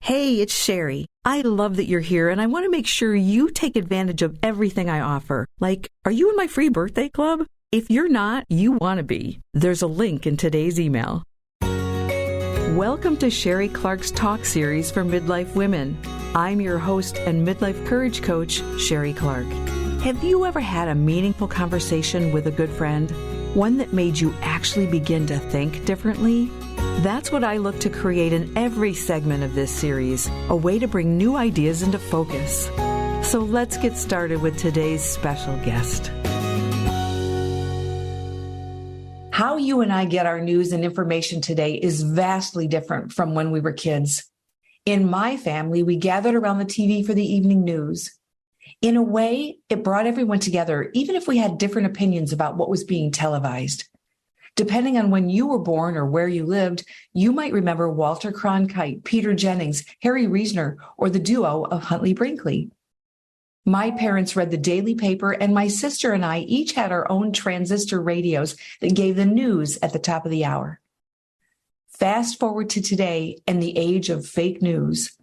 Hey, it's Sheree. I love that you're here, and I want to make sure you take advantage of everything I offer. Like, are you in my free birthday club? If you're not, you want to be. There's a link in today's email. Welcome to Sheree Clark's Talk Series for Midlife Women. I'm your host and midlife courage coach, Sheree Clark. Have you ever had a meaningful conversation with a good friend? One that made you actually begin to think differently? That's what I look to create in every segment of this series, a way to bring new ideas into focus. So let's get started with today's special guest. How you and I get our news and information today is vastly different from when we were kids. In my family, we gathered around the TV for the evening news. In a way, it brought everyone together, even if we had different opinions about what was being televised. Depending on when you were born or where you lived, you might remember Walter Cronkite, Peter Jennings, Harry Reasoner, or the duo of Huntley Brinkley. My parents read the daily paper, and my sister and I each had our own transistor radios that gave the news at the top of the hour. Fast forward to today and the age of fake news.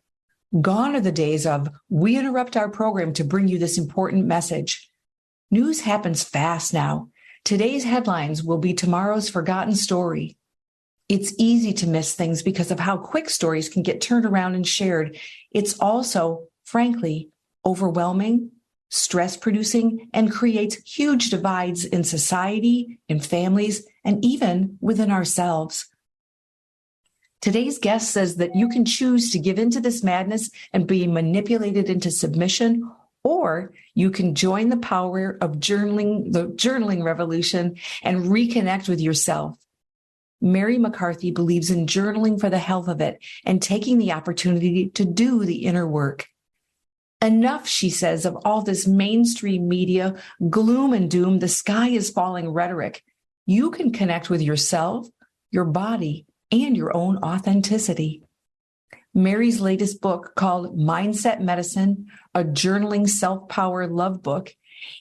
Gone are the days of, we interrupt our program to bring you this important message. News happens fast now. Today's headlines will be tomorrow's forgotten story. It's easy to miss things because of how quick stories can get turned around and shared. It's also, frankly, overwhelming, stress-producing, and creates huge divides in society, in families, and even within ourselves. Today's guest says that you can choose to give into this madness and be manipulated into submission, or you can join the power of journaling, the journaling revolution, and reconnect with yourself. Mary McCarthy believes in journaling for the health of it and taking the opportunity to do the inner work. Enough, she says, of all this mainstream media, gloom and doom, the sky is falling rhetoric. You can connect with yourself, your body, and your own authenticity. Mary's latest book, called Mindset Medicine, a journaling self-power love book,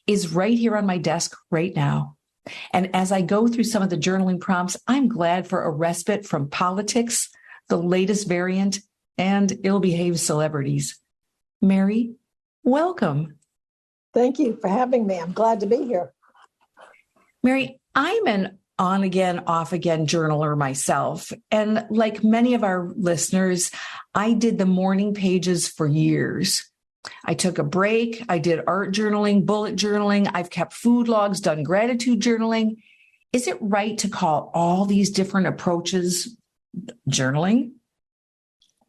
is right here on my desk right now. And as I go through some of the journaling prompts, I'm glad for a respite from politics, the latest variant, and ill-behaved celebrities. Mary, welcome. Thank you for having me. I'm glad to be here. Mary, I'm an on-again, off-again journaler myself. And like many of our listeners, I did the morning pages for years. I took a break. I did art journaling, bullet journaling. I've kept food logs, done gratitude journaling. Is it right to call all these different approaches journaling?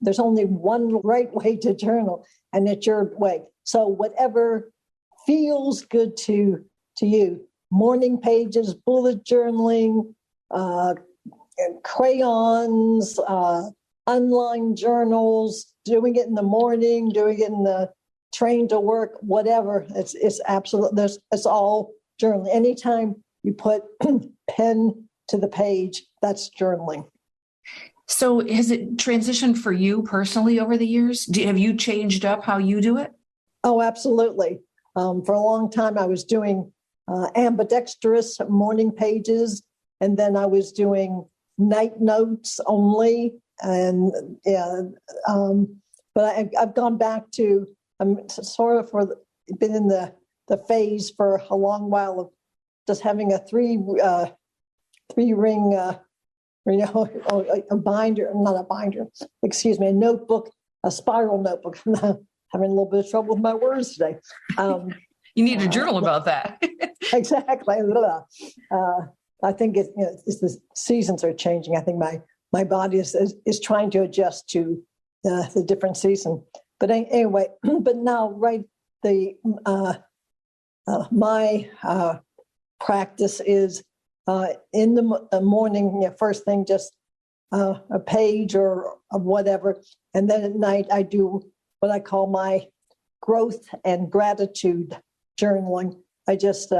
There's only one right way to journal, and it's your way. So whatever feels good to you. Morning pages, bullet journaling, crayons, online journals, doing it in the morning, doing it in the train to work, whatever. It's absolute. It's all journaling. Anytime you put pen to the page, that's journaling. So has it transitioned for you personally over the years? Have you changed up how you do it? Oh, absolutely. For a long time, I was doing ambidextrous morning pages, and then I was doing night notes only. And but I've gone back to, I'm sort of been in the phase for a long while of just having a three ring, a binder, not a binder, excuse me, a notebook, a spiral notebook. I'm having a little bit of trouble with my words today. You need to journal about that. Exactly. I think it's the seasons are changing. I think my body is trying to adjust to the different season. But anyway, but now, right, my practice is in the morning, first thing, just a page or whatever. And then at night, I do what I call my growth and gratitude journaling. I just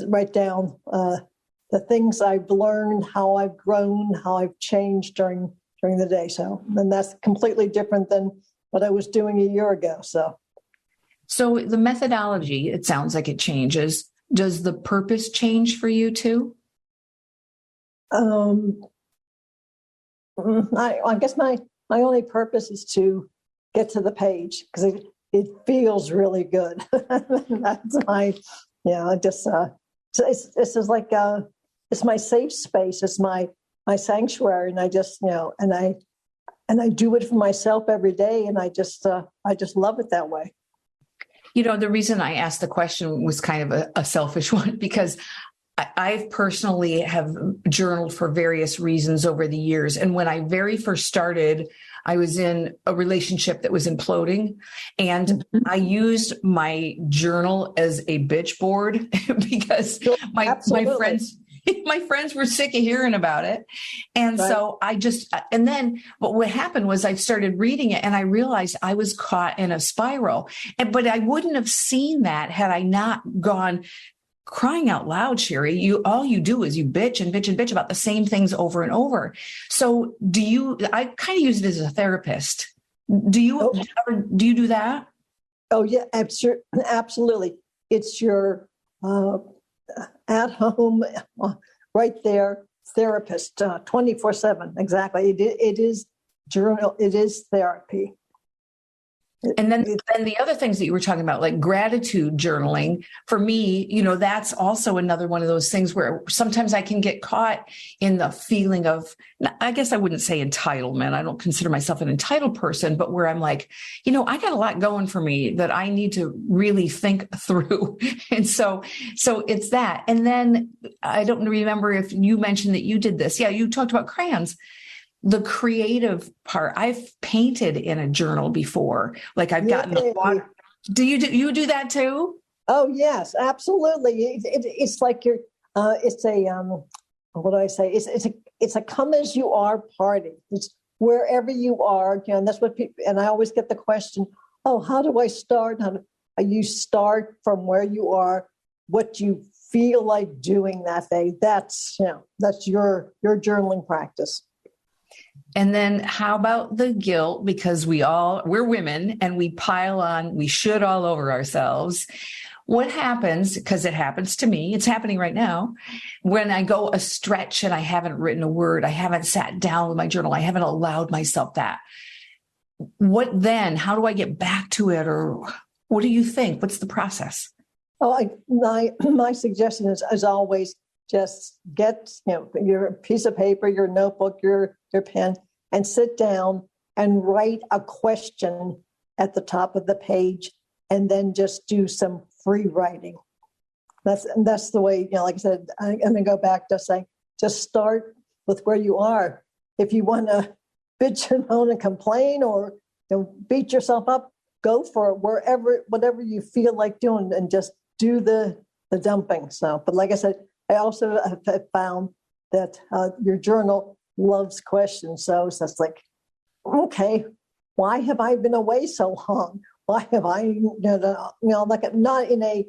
write down the things I've learned, how I've grown, how I've changed during the day. So, and that's completely different than what I was doing a year ago. So the methodology, it sounds like it changes. Does the purpose change for you too? I guess my only purpose is to get to the page because it feels really good. That's my, I just, so this is like, it's my safe space. It's my sanctuary. And I just, and I do it for myself every day. And I just love it that way. The reason I asked the question was kind of a selfish one because I personally have journaled for various reasons over the years. And when I very first started, I was in a relationship that was imploding, and I used my journal as a bitch board because my friends were sick of hearing about it. And right. So but what happened was I started reading it and I realized I was caught in a spiral. But I wouldn't have seen that had I not gone crying out loud, Sheree. All you do is you bitch and bitch and bitch about the same things over and over. So I kind of use it as a therapist. Do you do that? Oh yeah, absolutely. It's your at home, right there, therapist, 24/7. Exactly. It is journal. It is therapy. And then the other things that you were talking about, like gratitude journaling, for me, that's also another one of those things where sometimes I can get caught in the feeling of, I guess I wouldn't say entitlement. I don't consider myself an entitled person, but where I'm like, I got a lot going for me that I need to really think through. And so it's that. And then I don't remember if you mentioned that you did this. Yeah, you talked about crayons. The creative part, I've painted in a journal before. Like I've gotten the water. Do you do that too? Oh yes, absolutely. It's like it's a what do I say? It's a come as you are party. It's wherever you are, and that's what people. And I always get the question, oh, how do I start? You start from where you are, what you feel like doing that day. That's your journaling practice. And then how about the guilt? Because we're women and we pile on, we should all over ourselves. What happens, because it happens to me, it's happening right now, when I go a stretch and I haven't written a word, I haven't sat down with my journal, I haven't allowed myself that. What then? How do I get back to it? Or what do you think? What's the process? Oh, my suggestion is, as always, just get your piece of paper, your notebook, your pen, and sit down and write a question at the top of the page, and then just do some free writing. That's the way, like I said, I'm going to go back to saying, just start with where you are. If you want to bitch and moan and complain or beat yourself up, go for it, whatever you feel like doing, and just do the dumping. So, but like I said, I also have found that your journal loves questions. So it's like, okay, why have I been away so long? Why have I, like not in a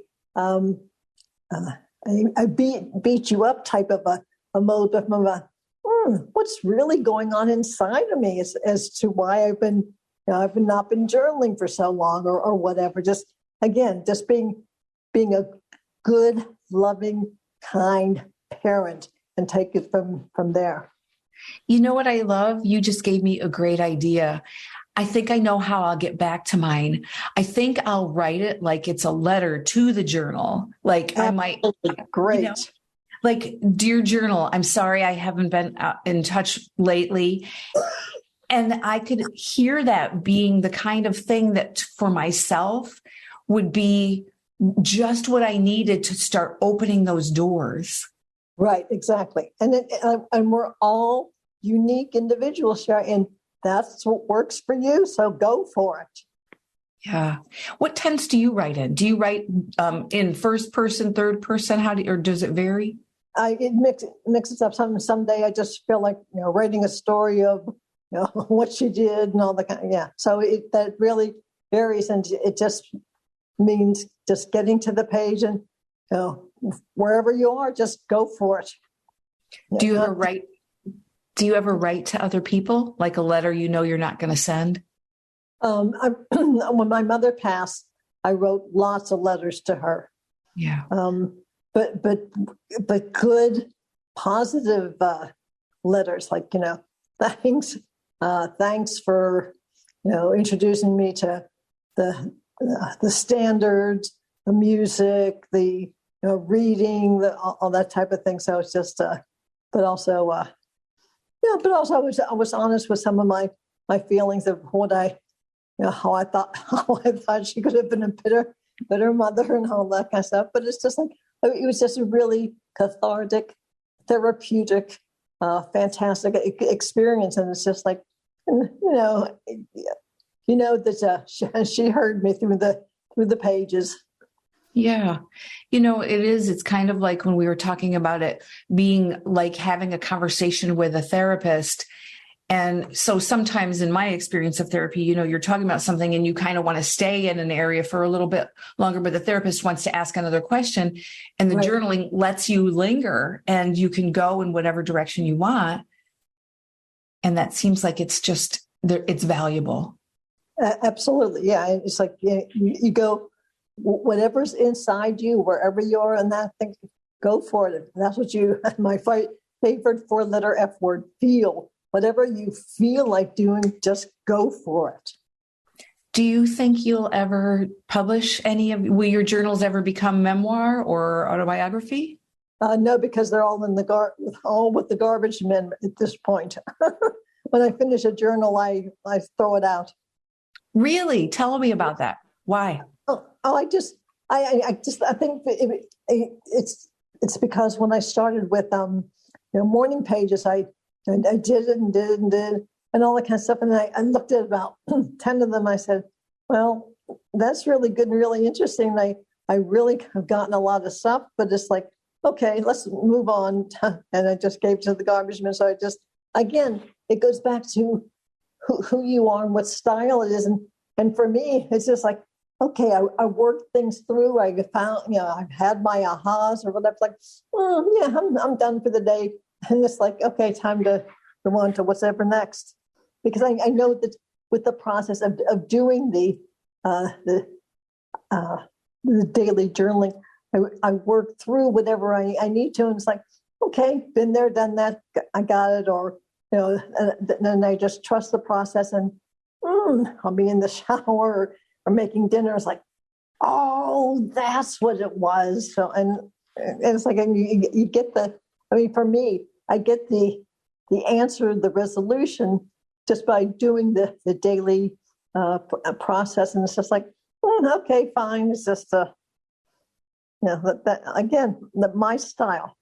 beat you up type of a mode, but from what's really going on inside of me as to why I've not been journaling for so long or whatever. Just being a good, loving, kind parent and take it from there. You know what I love? You just gave me a great idea. I think I know how I'll get back to mine. I think I'll write it like it's a letter to the journal. Like I might. Great. Like, dear journal, I'm sorry I haven't been in touch lately. And I could hear that being the kind of thing that for myself would be just what I needed to start opening those doors. Right, exactly. And we're all unique individuals, and that's what works for you. So go for it. Yeah. What tense do you write in? Do you write in first person, third person? Or does it vary? It mixes up. Someday I just feel like writing a story of what she did and all the kind. Yeah. So that really varies, and it just means just getting to the page and wherever you are, just go for it. Do you ever write? Do you ever write to other people, like a letter you're not going to send? When my mother passed, I wrote lots of letters to her. Yeah. But good, positive letters, like thanks for introducing me to the standards, the music, the reading, all that type of thing. So it's just, but also, I was honest with some of my feelings of what how I thought she could have been a better mother and all that kind of stuff. But it's just like, it was just a really cathartic, therapeutic, fantastic experience. And it's just like, that she heard me through the pages. Yeah. It's kind of like when we were talking about it being like having a conversation with a therapist. And so sometimes in my experience of therapy, you're talking about something and you kind of want to stay in an area for a little bit longer, but the therapist wants to ask another question, and the journaling lets you linger and you can go in whatever direction you want. And that seems like it's valuable. Absolutely. Yeah. It's like you go, whatever's inside you, wherever you are in that thing, go for it. That's what my favorite 4-letter F word, feel. Whatever you feel like doing, just go for it. Do you think you'll ever publish will your journals ever become memoir or autobiography? No, because they're all all with the garbage men at this point. When I finish a journal, I throw it out. Really? Tell me about that. Why? I think it's because when I started with morning pages, I did it and did it and did and all that kind of stuff. And I looked at about 10 of them. I said, well, that's really good and really interesting. I really have gotten a lot of stuff, but it's like, okay, let's move on. And I just gave to the garbage man. So again, it goes back to who you are and what style it is. And for me, it's just like, okay, I worked things through. I found, I've had my ahas or whatever. Like, I'm done for the day. And it's like, okay, time to go on to whatever next. Because I know that with the process of doing the daily journaling, I work through whatever I need to. And it's like, okay, been there, done that, I got it. Or, then I just trust the process and I'll be in the shower or making dinner. It's like, oh, that's what it was. So, and it's like, and you get for me, I get the answer, the resolution just by doing the daily process. And it's just like, okay, fine. It's just, my style.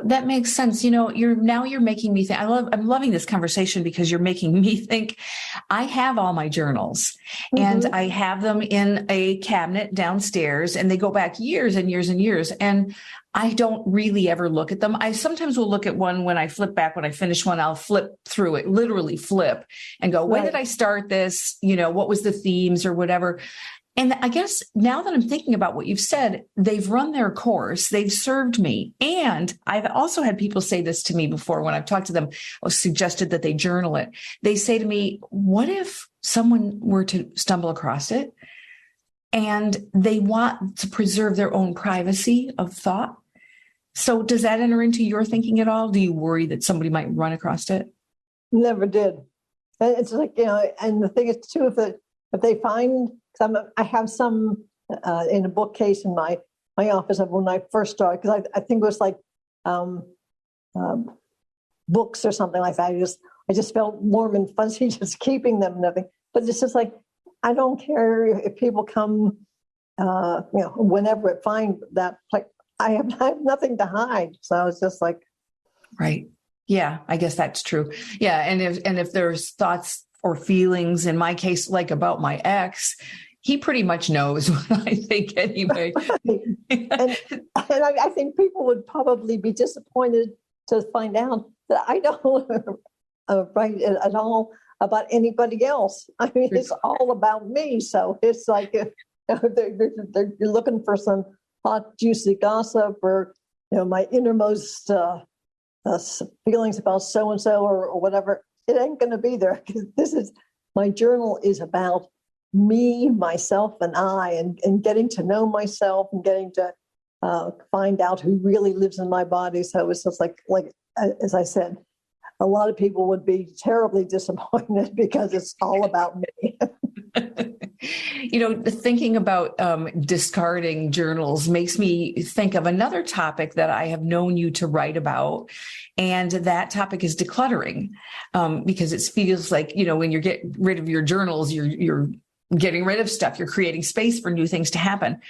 That makes sense. You're making me think. I'm loving this conversation because you're making me think. I have all my journals and I have them in a cabinet downstairs, and they go back years and years and years. And I don't really ever look at them. I sometimes will look at one when I finish one, I'll flip through it, literally flip and go, when did I start this? What was the themes or whatever? And I guess now that I'm thinking about what you've said, they've run their course, they've served me. And I've also had people say this to me before when I've talked to them, or suggested that they journal it. They say to me, what if someone were to stumble across it and they want to preserve their own privacy of thought? So does that enter into your thinking at all? Do you worry that somebody might run across it? Never did. And it's like, and the thing is too, if they find I have some in a bookcase in my office of when I first started, because I think it was like books or something like that. I just felt warm and fuzzy just keeping them and everything. But it's just like, I don't care if people come, whenever find that. Like, I have nothing to hide. So it's just like, right. Yeah, I guess that's true. Yeah, and if there's thoughts or feelings, in my case, like about my ex, he pretty much knows what I think anyway. and I think people would probably be disappointed to find out that I don't write at all about anybody else. I mean, it's all about me. So it's like they're looking for some hot, juicy gossip or, my innermost feelings about so-and-so or whatever. It ain't going to be there. My journal is about me, myself, and I, and getting to know myself and getting to find out who really lives in my body. So it's just like as I said, a lot of people would be terribly disappointed because it's all about me. Thinking about discarding journals makes me think of another topic that I have known you to write about. And that topic is decluttering, because it feels like, when you get rid of your journals, you're getting rid of stuff, you're creating space for new things to happen.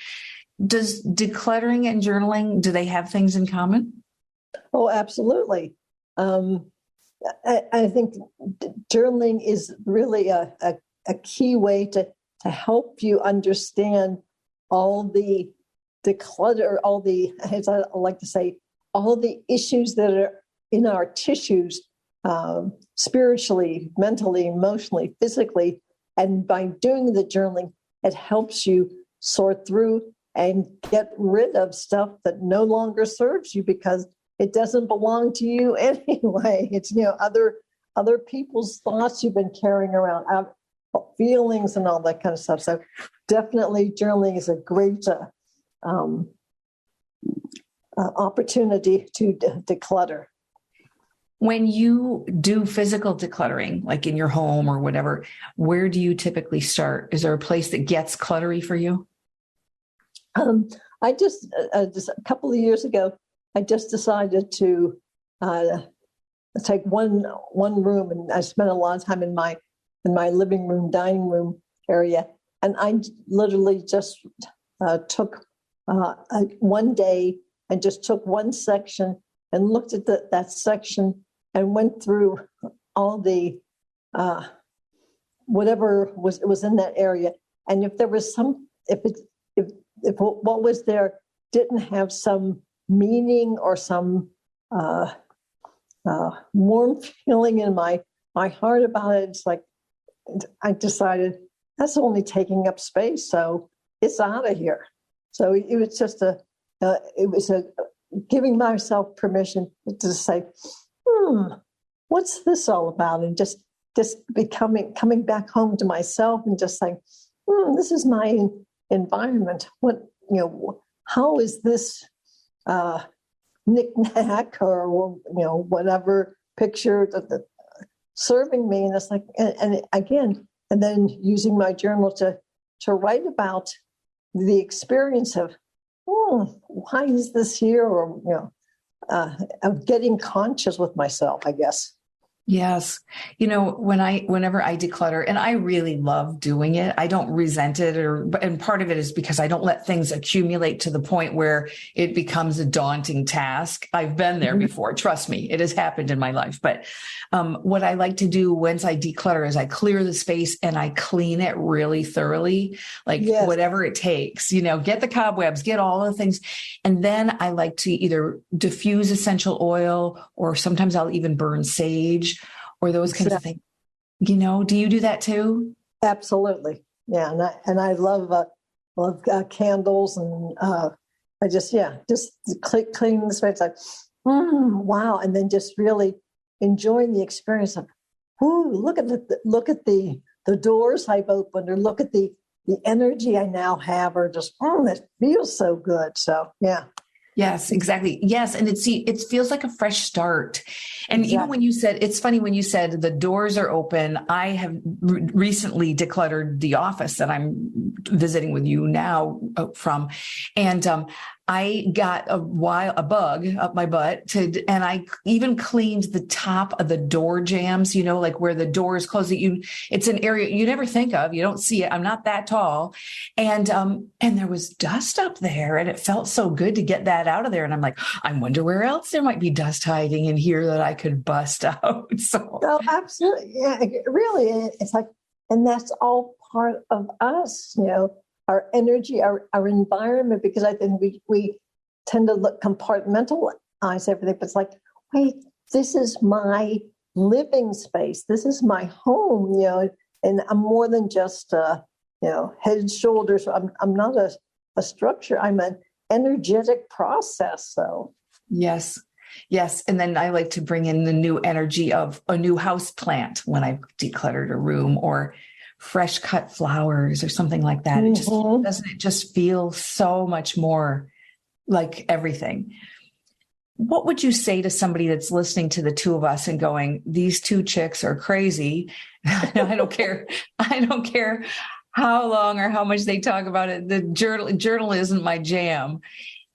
Does decluttering and journaling, do they have things in common? Oh, absolutely. I think journaling is really a key way to help you understand all the declutter, as I like to say, all the issues that are in our tissues, spiritually, mentally, emotionally, physically. And by doing the journaling, it helps you sort through and get rid of stuff that no longer serves you because it doesn't belong to you anyway. It's, other people's thoughts you've been carrying around, feelings and all that kind of stuff. So definitely journaling is a great opportunity to declutter. When you do physical decluttering, like in your home or whatever, where do you typically start? Is there a place that gets cluttery for you? I just a couple of years ago, I just decided to take one room, and I spent a lot of time in my living room, dining room area, and I literally just took one day and just took one section and looked at that section and went through all the whatever was in that area, and if there was if what was there didn't have some meaning or some warm feeling in my heart about it, it's like I decided that's only taking up space, so it's out of here. So it was just giving myself permission to say, what's this all about? And just coming back home to myself and just saying, this is my environment. How is this knick-knack or whatever picture that serving me? And it's like, and then using my journal to write about the experience of, why is this here? Or, of getting conscious with myself, I guess. Yes. Whenever I declutter, and I really love doing it, I don't resent it, and part of it is because I don't let things accumulate to the point where it becomes a daunting task. I've been there before. Trust me, it has happened in my life. But what I like to do once I declutter is I clear the space and I clean it really thoroughly, whatever it takes, get the cobwebs, get all the things. And then I like to either diffuse essential oil, or sometimes I'll even burn sage, or those kinds of things. Do you do that too? Absolutely. Yeah. And I love candles, and I just cleaning the space, like, wow. And then just really enjoying the experience of, look at the doors I've opened, or look at the energy I now have, or just, it feels so good. So, yeah. Yes, exactly. Yes. And it feels like a fresh start. And Exactly. even when you said, it's funny when you said the doors are open, I have recently decluttered the office that I'm visiting with you now from. And I got a bug up my butt and I even cleaned the top of the door jambs, like where the doors close. It's an area you never think of. You don't see it. I'm not that tall. And there was dust up there, and it felt so good to get that out of there. And I'm like, I wonder where else there might be dust hiding in here that I could bust out. Oh, absolutely. Yeah, really. It's like, and that's all part of us, our energy, our environment, because I think we tend to compartmentalize everything, but it's like, wait, this is my living space. This is my home, and I'm more than just, head and shoulders. I'm not a structure. I'm an energetic process. So yes. And then I like to bring in the new energy of a new house plant when I've decluttered a room, or fresh cut flowers or something like that. Doesn't it just feel so much more like everything? what would you say to somebody that's listening to the two of us and going, these two chicks are crazy? I don't care. I don't care how long or how much they talk about it. The journal isn't my jam.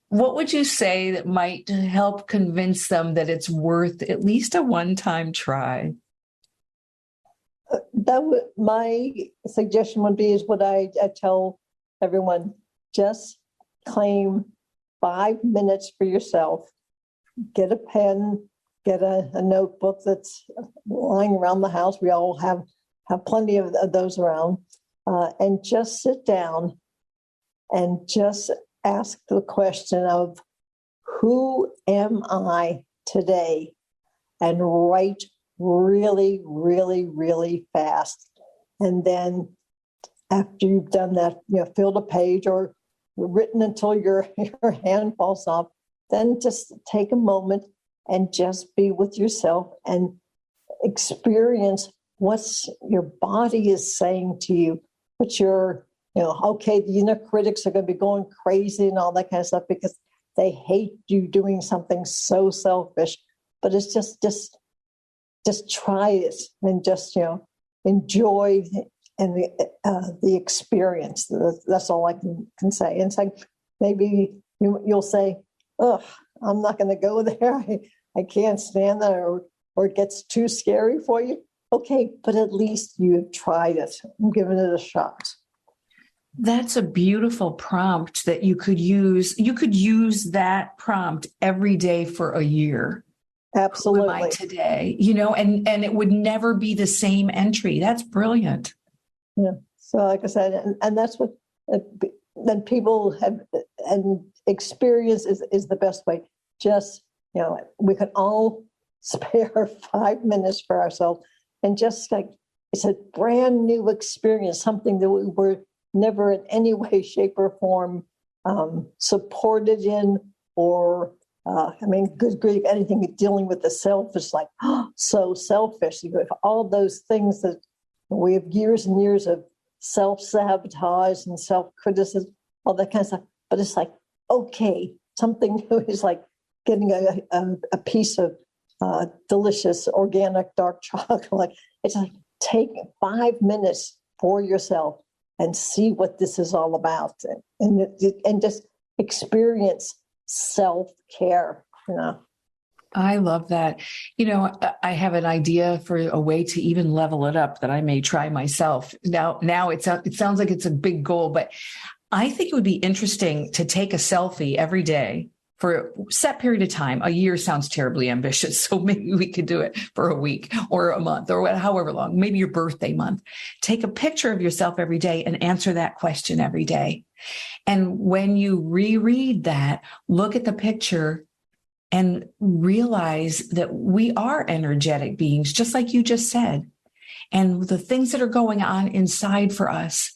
What would you say that might help convince them that it's worth at least a one-time try? My suggestion would be is what I tell everyone: just claim 5 minutes for yourself. Get a pen, get a notebook that's lying around the house. We all have plenty of those around, and just sit down and just ask the question of, who am I today? And write really, really, really fast. And then after you've done that, filled a page or written until your hand falls off, then just take a moment and just be with yourself and experience what's your body is saying to you. What your, okay, the inner critics are going to be going crazy and all that kind of stuff because they hate you doing something so selfish. But it's just try it and just, enjoy and the experience. That's all I can say. And it's like, maybe you'll say, "Ugh, I'm not going to go there. I can't stand that," or it gets too scary for you. Okay, but at least you've tried it and given it a shot. That's a beautiful prompt that you could use. You could use that prompt every day for a year. Absolutely. Who am I today? And it would never be the same entry. That's brilliant. Yeah. So like I said, and that's what then people have, and experience is the best way. Just, we can all spare 5 minutes for ourselves and just like, it's a brand new experience, something that we were never in any way, shape, or form supported in, or good grief, anything dealing with the self is like, so selfish. You have all those things that we have years and years of self-sabotage and self-criticism, all that kind of stuff. But it's like, okay, something new is like getting a piece of delicious organic dark chocolate. It's like, take 5 minutes for yourself and see what this is all about, and just experience self-care. I love that. I have an idea for a way to even level it up that I may try myself. Now it sounds like it's a big goal, but I think it would be interesting to take a selfie every day for a set period of time. A year sounds terribly ambitious, so maybe we could do it for a week or a month or however long, maybe your birthday month. Take a picture of yourself every day and answer that question every day. And when you reread that, look at the picture and realize that we are energetic beings, just like you just said. And the things that are going on inside for us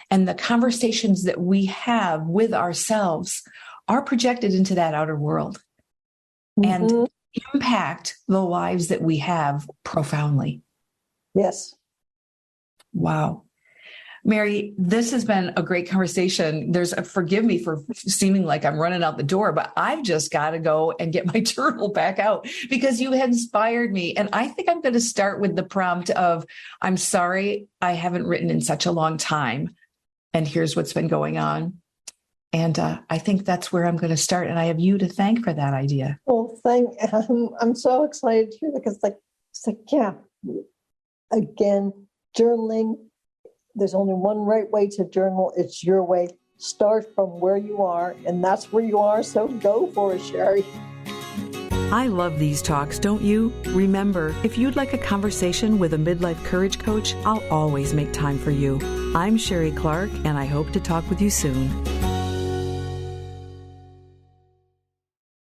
and the conversations that we have with ourselves are projected into that outer world and impact the lives that we have profoundly. Yes. Wow. Mary, this has been a great conversation. Forgive me for seeming like I'm running out the door, but I've just got to go and get my journal back out because you had inspired me. And I think I'm going to start with the prompt of, I'm sorry, I haven't written in such a long time. And here's what's been going on. And I think that's where I'm going to start. And I have you to thank for that idea. Well, I'm so excited to hear that, because it's like, yeah, again, journaling. There's only one right way to journal. It's your way. Start from where you are, and that's where you are. So go for it, Sheree. I love these talks, don't you? Remember, if you'd like a conversation with a midlife courage coach, I'll always make time for you. I'm Sheree Clark, and I hope to talk with you soon.